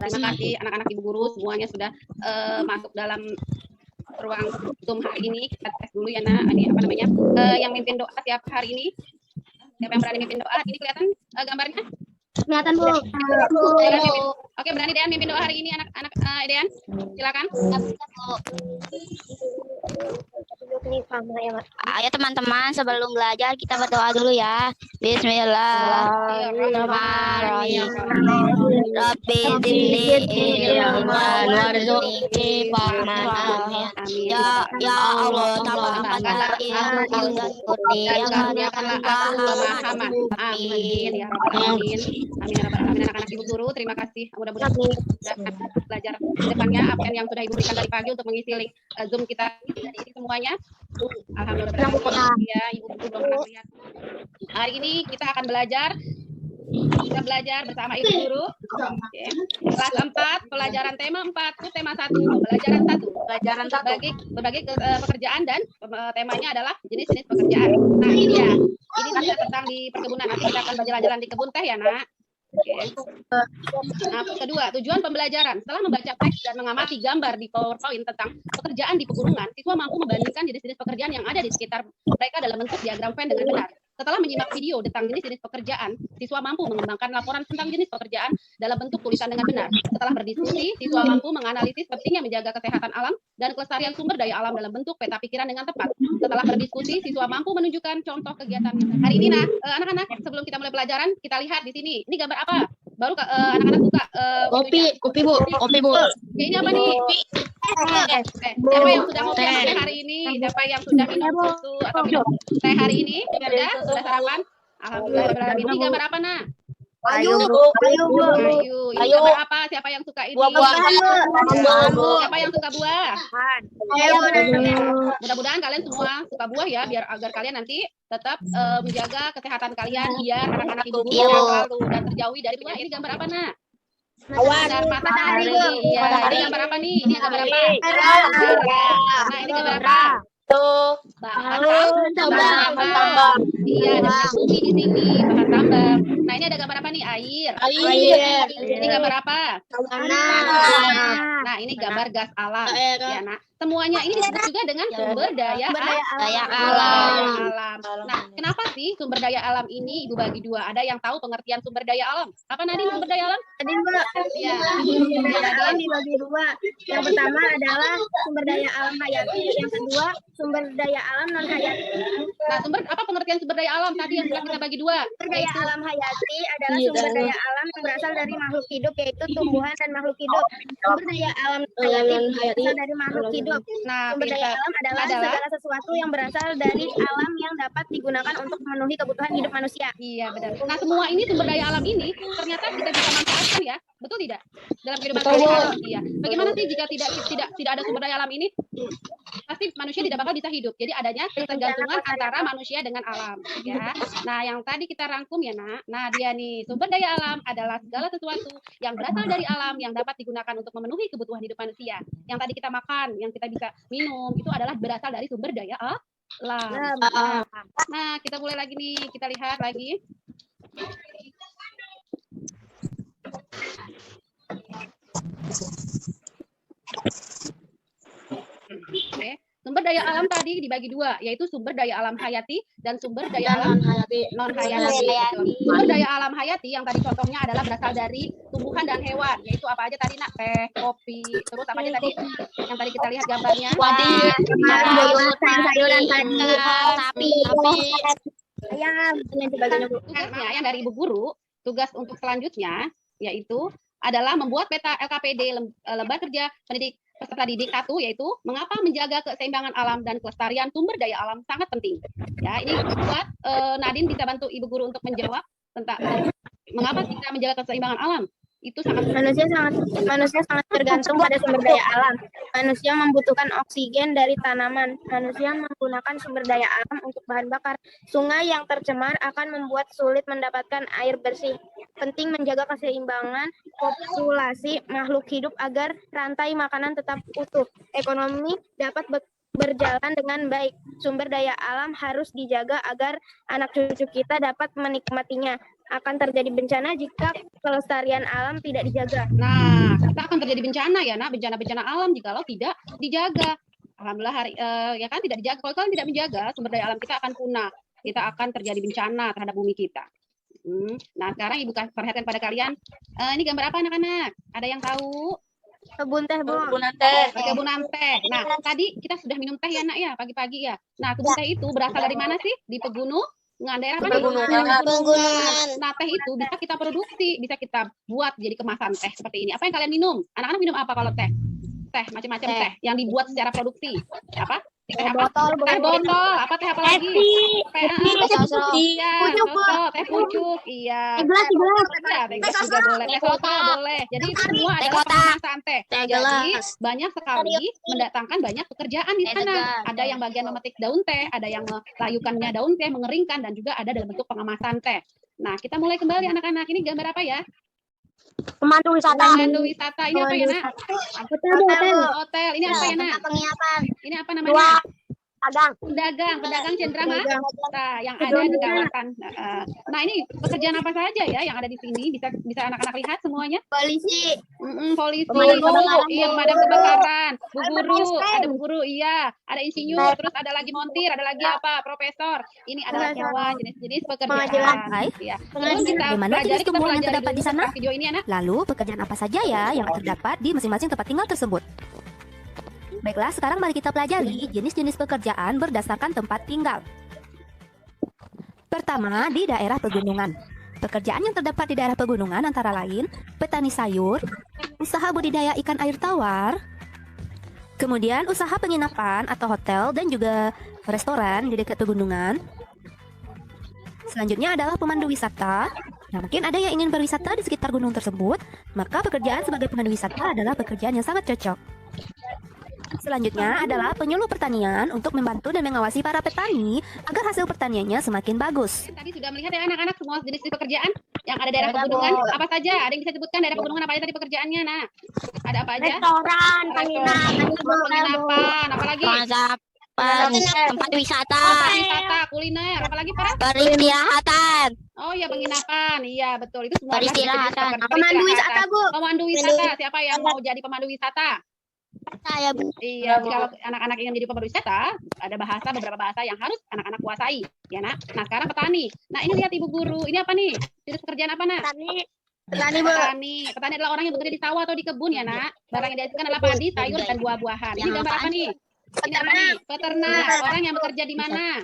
Terima kasih anak-anak Ibu Guru semuanya sudah masuk dalam ruang Zoom hari ini. Kita tes dulu ya Nak. Ini apa namanya? Yang mimpin doa tiap hari ini. Siapa yang berani mimpin doa? Ini kelihatan gambarnya? Kelihatan Bu. Oke, berani Dean mimpin doa hari ini anak-anak Dean? Silakan. Ayo teman-teman, sebelum belajar kita berdoa dulu ya. Bismillahirrahmanirrahim. Rabbi zidni ilman warzuqni fahman. Amin. Ya Allah, tambahkanlah ilmu dan kurniakanlah aku pemahaman. Amin ya rabbal alamin. Amin ya rabbal alamin. Anak-anak Ibu Guru, terima kasih. Mudah-mudahan belajar depannya apa yang sudah Ibu berikan dari pagi untuk mengisi link Zoom kita ini semuanya. Alhamdulillah ya Ibu Guru belum pernah lihat. Hari ini kita akan belajar bersama Ibu Guru. Oke. Kelas 4, pelajaran tema 4, tema 1, pelajaran 1 berbagai pekerjaan dan temanya adalah jenis-jenis pekerjaan. Nah, ini dia. Ini tentang di perkebunan. Nanti kita akan berjalan-jalan di kebun teh ya, Nak. Oke. Nah, kedua, tujuan pembelajaran. Setelah membaca teks dan mengamati gambar di PowerPoint tentang pekerjaan di pegunungan, siswa mampu membandingkan jenis-jenis pekerjaan yang ada di sekitar mereka dalam bentuk diagram Venn dengan benar. Setelah menyimak video tentang jenis-jenis pekerjaan, siswa mampu mengembangkan laporan tentang jenis pekerjaan dalam bentuk tulisan dengan benar. Setelah berdiskusi, siswa mampu menganalisis pentingnya menjaga kesehatan alam dan kelestarian sumber daya alam dalam bentuk peta pikiran dengan tepat. Setelah berdiskusi, siswa mampu menunjukkan contoh kegiatan. Hari ini, anak-anak, sebelum kita mulai pelajaran, kita lihat di sini. Ini gambar apa? Baru anak-anak buka. Kopi Bu. Ini apa nih? Siapa yang sudah ngopi hari ini? Siapa yang sudah minum susu atau minum teh hari ini? Sudah sarapan? Alhamdulillah. Ini gambar apa, Nak? Ayo. Ini gambar apa? Siapa yang suka ini? Siapa yang suka buah? Mudah-mudahan kalian semua suka buah ya, biar agar kalian nanti tetap menjaga kesehatan kalian, biar anak-anak Ibu Guru sehat selalu dan terjauhi dari penyakit. Ini gambar apa, Nak? Sinar matahari. Iya, ini gambar apa nih? Ini gambar apa? Nah, ini gambar apa? Bahan tambang. Iya, ada bumi di sini, bahan tambang. Nah, ini ada gambar apa nih? Air. Ini gambar apa? Nah, ini gambar gas alam. Ya, Nak. Semuanya ini disebut juga dengan sumber daya alam. Nah, kenapa sih sumber daya alam ini Ibu bagi dua? Ada yang tahu pengertian sumber daya alam? Apa Nadine sumber daya alam? Tadi Mbak, Iya. sumber daya alam dibagi dua. Yang pertama adalah sumber daya alam hayati, yang kedua sumber daya alam non hayati. Nah, apa pengertian sumber daya alam tadi yang sudah kita bagi dua? Sumber daya alam hayati adalah sumber daya alam yang berasal dari makhluk hidup, yaitu tumbuhan dan makhluk hidup. Sumber daya alam hayati berasal dari makhluk hidup. Nah, sumber daya alam adalah segala sesuatu yang berasal dari alam yang dapat digunakan untuk memenuhi kebutuhan hidup manusia. Iya, benar. Nah, semua ini sumber daya alam ini ternyata kita bisa manfaatkan ya. Betul tidak? Dalam kehidupan sehari-hari. Iya. Bagaimana sih jika tidak ada sumber daya alam ini? Pasti manusia tidak bakal bisa hidup. Jadi adanya ketergantungan antara manusia dengan alam, ya. Nah, yang tadi kita rangkum ya, Nak. Nah, dia nih, sumber daya alam adalah segala sesuatu yang berasal dari alam yang dapat digunakan untuk memenuhi kebutuhan hidup manusia. Yang tadi kita makan, yang kita bisa minum, itu adalah berasal dari sumber daya alam. Nah, kita mulai lagi nih. Kita lihat lagi. Oke. Sumber daya alam tadi dibagi dua, yaitu sumber daya alam hayati dan sumber daya alam non hayati. Sumber daya alam hayati yang tadi contohnya adalah berasal dari tumbuhan dan hewan, yaitu apa aja tadi, Nak? Teh, kopi, terus apa aja tadi? Yang tadi kita lihat gambarnya. Sayuran tadi, sapi, ayam, dan sebagainya. Tugasnya yang dari Ibu Guru, tugas untuk selanjutnya yaitu adalah membuat peta LKPD lembar kerja pendidik peserta didik 1, yaitu mengapa menjaga keseimbangan alam dan kelestarian sumber daya alam sangat penting. Ya, ini buat Nadine bisa bantu Ibu Guru untuk menjawab tentang mengapa kita menjaga keseimbangan alam. Itu sangat manusia sangat tergantung pada sumber daya alam. Manusia membutuhkan oksigen dari tanaman. Manusia menggunakan sumber daya alam untuk bahan bakar. Sungai yang tercemar akan membuat sulit mendapatkan air bersih. Penting menjaga keseimbangan populasi makhluk hidup agar rantai makanan tetap utuh. Ekonomi dapat berjalan dengan baik. Sumber daya alam harus dijaga agar anak cucu kita dapat menikmatinya. akan terjadi bencana jika kelestarian alam tidak dijaga. Nah, kita akan terjadi bencana ya, nak, bencana-bencana alam jikalau tidak dijaga. Alhamdulillah ya kan tidak dijaga. Kalau kalian tidak menjaga, sumber daya alam kita akan punah. Kita akan terjadi bencana terhadap bumi kita. Nah, sekarang Ibu perhatikan pada kalian. Ini gambar apa anak-anak? Ada yang tahu? Kebun teh, Bu. Kebunan teh. Nah, tadi kita sudah minum teh ya, nak ya, pagi-pagi ya. Nah, kebun teh itu berasal dari mana sih? Di pegunungan, daerah apa nih? Pegunungan. Nah, teh itu bisa kita produksi, bisa kita buat jadi kemasan teh seperti ini. Apa yang kalian minum? Anak-anak minum apa kalau teh? Teh, macam-macam teh yang dibuat secara produksi. Apa? Teh botol. Apa teh apa lagi? Teh pucuk. Iya. Teh gelas juga boleh. Teh soto boleh. Jadi itu semua adalah pengemasan teh. Jadi banyak sekali mendatangkan banyak pekerjaan di sana. Ada yang bagian memetik daun teh, ada yang melayukannya daun teh, mengeringkan, dan juga ada dalam bentuk pengemasan teh. Nah, kita mulai kembali anak-anak. Ini gambar apa ya? Pemandu wisata. Pemandu wisata. Ini apa ya, nak? Hotel. Ini apa ya, nak? Penginapan. Ini apa namanya? Pedagang cendera nah, yang ada di kawasan. Nah, ini pekerjaan apa saja ya yang ada di sini? Bisa anak-anak lihat semuanya? Polisi. Polisi, iya, pemadam kebakaran, bu guru, ada bu guru, iya, ada insinyur, terus ada lagi montir, ada lagi apa? Profesor. Ini adalah semua jenis-jenis pekerjaan. Ya. Bagaimana jenis tumbuhan yang terdapat di sana? Video ini, anak. Lalu pekerjaan apa saja ya yang terdapat di masing-masing tempat tinggal tersebut? Baiklah, sekarang mari kita pelajari jenis-jenis pekerjaan berdasarkan tempat tinggal. Pertama, di daerah pegunungan. Pekerjaan yang terdapat di daerah pegunungan antara lain petani sayur, usaha budidaya ikan air tawar, kemudian usaha penginapan atau hotel dan juga restoran di dekat pegunungan. Selanjutnya adalah pemandu wisata. Nah, mungkin ada yang ingin berwisata di sekitar gunung tersebut, maka pekerjaan sebagai pemandu wisata adalah pekerjaan yang sangat cocok. Selanjutnya adalah penyuluh pertanian untuk membantu dan mengawasi para petani agar hasil pertaniannya semakin bagus. Tadi sudah melihat ya anak-anak semua jenis pekerjaan yang ada daerah pegunungan. Apa saja? Ada yang bisa sebutkan daerah pegunungan apa aja tadi pekerjaannya? Nah, ada apa aja? Restoran, penginapan, apa lagi? Tempat wisata, kuliner, apa lagi para? peristirahatan. Oh iya, penginapan, iya betul, itu semua Peristirahatan. Pemandu wisata, Bu. Pemandu wisata, siapa yang mau jadi pemandu wisata? Saya, Bu. Iya, kalau anak-anak ingin menjadi pemandu wisata, ada beberapa bahasa yang harus anak-anak kuasai, ya nak. Nah, sekarang petani. Nah, ini lihat Ibu Guru, ini apa nih? Jenis pekerjaan apa, nak? Petani adalah orang yang bekerja di sawah atau di kebun, ya nak. Barang yang dihasilkan adalah padi, sayur, dan buah-buahan. Ini gambar apa nih? Ini apa nih? Peternak. Orang yang bekerja di mana?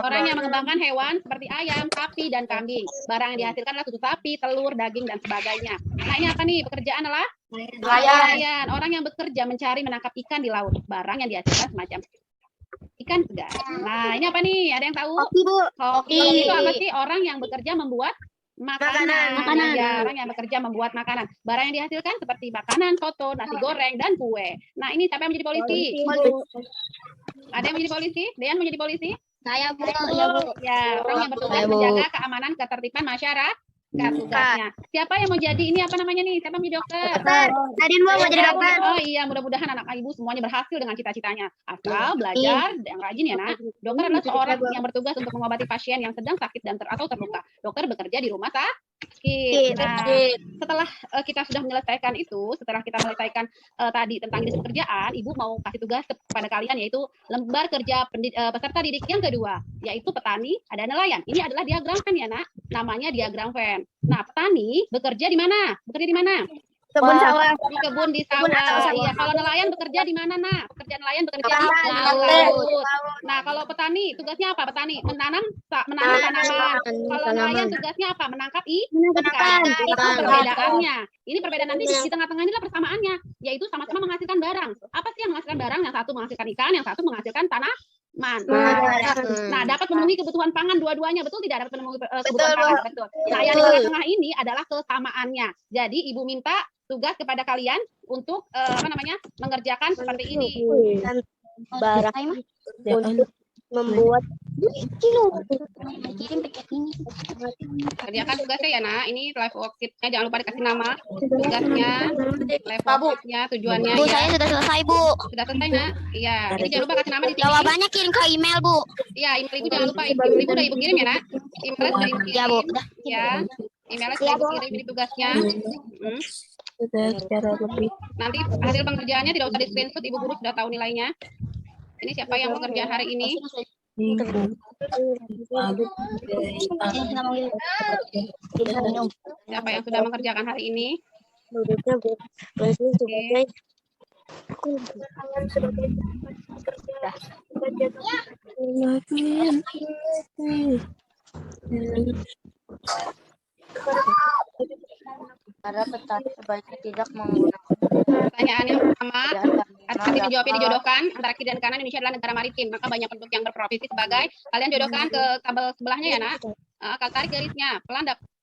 Orang yang mengembangkan hewan seperti ayam, sapi, dan kambing. Barang yang dihasilkan adalah susu sapi, telur, daging, dan sebagainya. Nah, ini apa nih? Pekerjaan adalah nelayan. Orang yang bekerja mencari menangkap ikan di laut. Barang yang dihasilkan semacam ikan segar. Nah, ini apa nih? Ada yang tahu? Kopi, Bu. Kopi itu apa sih? Orang yang bekerja membuat makanan. Ya, orang yang bekerja membuat makanan. Barang yang dihasilkan seperti makanan, soto, nasi goreng, dan kue. Nah, ini siapa yang menjadi polisi? Ada yang menjadi polisi? Dean menjadi polisi? Saya, Bu. Ya, orang yang bertugas menjaga keamanan ketertiban masyarakat tugasnya. Siapa yang mau jadi ini apa namanya nih? Siapa yang menjadi dokter? Nadine, Bu, mau jadi dokter. Oh iya, mudah-mudahan anak ibu semuanya berhasil dengan cita-citanya. Asal belajar yang rajin ya, nak. Dokter adalah seorang yang bertugas untuk mengobati pasien yang sedang sakit dan atau terluka. Dokter bekerja di rumah sakit. Nah, setelah kita sudah menyelesaikan itu, setelah kita menyelesaikan tadi tentang jenis pekerjaan, ibu mau kasih tugas kepada kalian yaitu lembar kerja peserta didik yang kedua, yaitu petani, ada nelayan. Ini adalah diagram Venn ya, nak. Namanya diagram Venn. Nah, petani bekerja di mana? Bekerja di mana? Kebun sawah. Di kebun di sawah. Iya, kalau nelayan bekerja di mana, nak? Pekerjaan nelayan bekerja di laut. Nah, kalau petani tugasnya apa? Petani menanam tanaman. Kalau nelayan tugasnya apa? Menangkap ikan. Itu perbedaannya. Ini perbedaan nanti di tengah-tengah inilah persamaannya, yaitu sama-sama menghasilkan barang. Apa sih yang menghasilkan barang? Yang satu menghasilkan ikan, yang satu menghasilkan tanaman. Nah, dapat memenuhi kebutuhan pangan dua-duanya, betul tidak? Dapat memenuhi kebutuhan pangan, betul. Nah, yang di tengah-tengah ini adalah kesamaannya. Jadi ibu minta tugas kepada kalian untuk mengerjakan seperti ini. Barang untuk membuat kerjakan tugasnya ya, nak. Ini live worksheet-nya jangan lupa dikasih nama tugasnya, live worksheet-nya, tujuannya. Bu, ya. saya sudah selesai, Bu. Sudah selesai, nak. Iya, ini jangan lupa kasih nama di sini. Jawabannya kirim ke email, Bu. Iya, email ibu jangan lupa. Ibu udah ibu kirim ya, nak. Emailnya sudah ibu Ya, Bu. kirim, ya. Emailnya sudah ibu kirim ini tugasnya. Hmm. Nanti hasil pengerjaannya tidak usah di screenshot, ibu guru sudah tahu nilainya. Ini siapa yang bekerja hari ini? Siapa yang sudah mengerjakan hari ini? Oke. Para petani sebaiknya tidak menggunakan Pertanyaan yang pertama, dana nanti dijawabnya dijodohkan antara kiri dan kanan. Indonesia adalah negara maritim, maka banyak penduduk yang berprofesi sebagai. Kalian jodohkan ke tabel sebelahnya ya nak. Kalian tarik garisnya,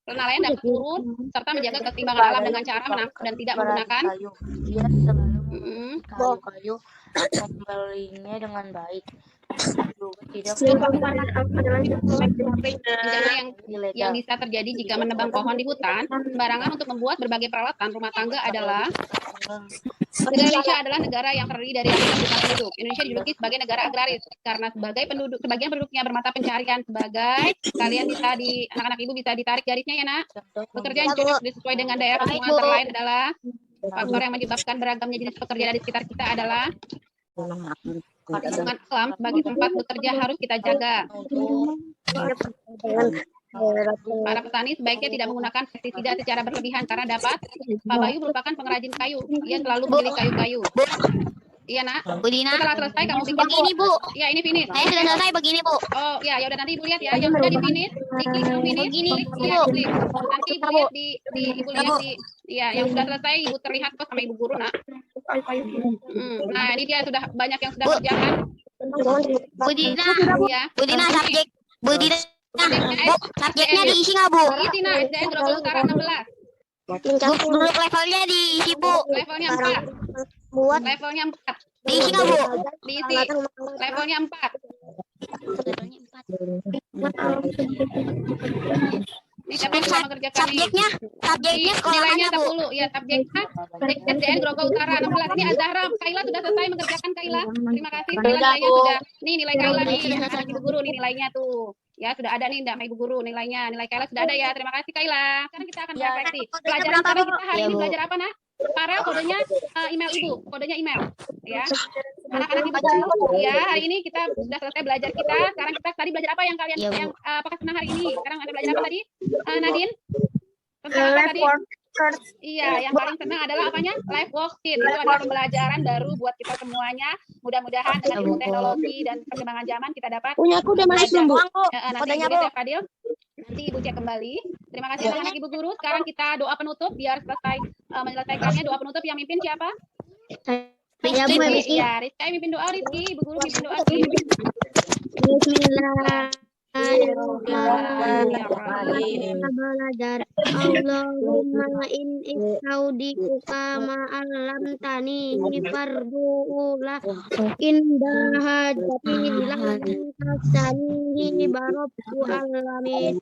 nelayan dapat turun serta menjaga keseimbangan alam dengan cara menangkap dan tidak menggunakan. kayu. Dia selalu Mm-mm. kayu-kayu membelinya dengan baik. Juga tidak Bencana yang ilegal. bisa terjadi jika menebang pohon di hutan sembarangan untuk membuat berbagai peralatan rumah tangga adalah. Negara Indonesia adalah negara yang terdiri dari ratusan juta penduduk. Indonesia dijuluki sebagai negara agraris karena sebagian penduduknya bermata pencarian sebagai. Kalian bisa anak-anak ibu bisa ditarik garisnya ya nak. Pekerjaan yang cocok sesuai dengan daerah semua antara lain adalah faktor yang menyebabkan beragamnya jenis pekerjaan di sekitar kita adalah lingkungan alam sebagai tempat bekerja harus kita jaga. Para petani sebaiknya tidak menggunakan pestisida secara berlebihan karena dapat. Pak Bayu merupakan pengrajin kayu. Ia selalu memilih kayu-kayu. Iya nak. Bu Dina, Setelah selesai kamu bikin. begini Bu. Iya ini finish. Saya sudah selesai begini Bu. Oh ya, ya udah nanti ibu lihat ya. Yang sudah di finish, diklik yang finish. Begini, Iya, klik. Nanti ibu lihat ibu lihat di. Iya, yang sudah selesai ibu terlihat kok sama ibu guru nak. Nah ini dia sudah banyak yang sudah kerjakan. Bu Dina, Iya. Bu Dina subjek. Bu Dina, Bu, subjeknya diisi nggak Bu? Isi nak SDN Grogol Utara 16. Grup levelnya diisi Bu. Levelnya 4. Levelnya 4. Diisi nggak Bu? Diisi. Levelnya 4. Ini siapa yang sudah mengerjakan nih? Subjeknya Nilainya sekolahannya Bu. 10. Ya, subjeknya SDN Grogol Utara 16. Ini Azahra, Kaila sudah selesai mengerjakan Kaila. Terima kasih. Kaila nilainya sudah. Nih nilai Kaila nih, anak ibu guru nih nilainya tuh. Ya, sudah ada nih sama ibu guru nilainya. Nilai Kaila sudah ada ya. Terima kasih Kaila. Sekarang kita akan refleksi. Pelajaran sekarang kita hari ini belajar apa, Nak? Farel kodenya email ibu, kodenya email. Ya. Anak-anak ibu guru, ya hari ini kita sudah selesai belajar kita. Sekarang kita tadi belajar apa yang kalian yang apakah senang hari ini? Sekarang ada belajar apa tadi? Nadine? Tentang apa tadi? Iya, yang paling senang adalah apanya? Live worksheet. Itu adalah pembelajaran baru buat kita semuanya. Mudah-mudahan dengan ilmu teknologi dan perkembangan zaman kita dapat. Punya aku udah masuk belum Bu? Nanti ibu lihat ya Fadil. Nanti ibu cek kembali. Terima kasih anak-anak ibu guru. Sekarang kita doa penutup biar selesai menyelesaikannya. Doa penutup yang mimpin siapa? Ya Bu, Rizky. Iya, Rizky mimpin doa Rizky. Ibu guru mimpin doa Rizky. Bismillahirrahmanirrahim. Belajar Allahumma in istaudikuka ma'alam tani fardu'ulah indah hajatilah kasanihi barabku alamin.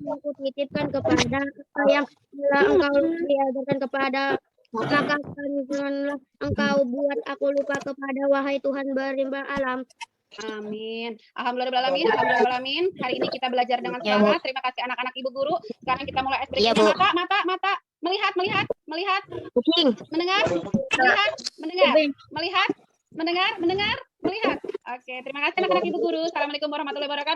Aku titipkan kepada apa yang telah engkau tiadakan kepada maka janganlah engkau buat aku lupa kepada wahai Tuhan berimbang alam. Amin. Alhamdulillahirrahmanirrahim. Hari ini kita belajar dengan semangat. Terima kasih anak-anak ibu guru. Sekarang kita mulai ekspresi mata. Melihat. Mendengar. Melihat. Mendengar. Melihat. Oke, terima kasih anak-anak ibu guru. Assalamualaikum warahmatullahi wabarakatuh.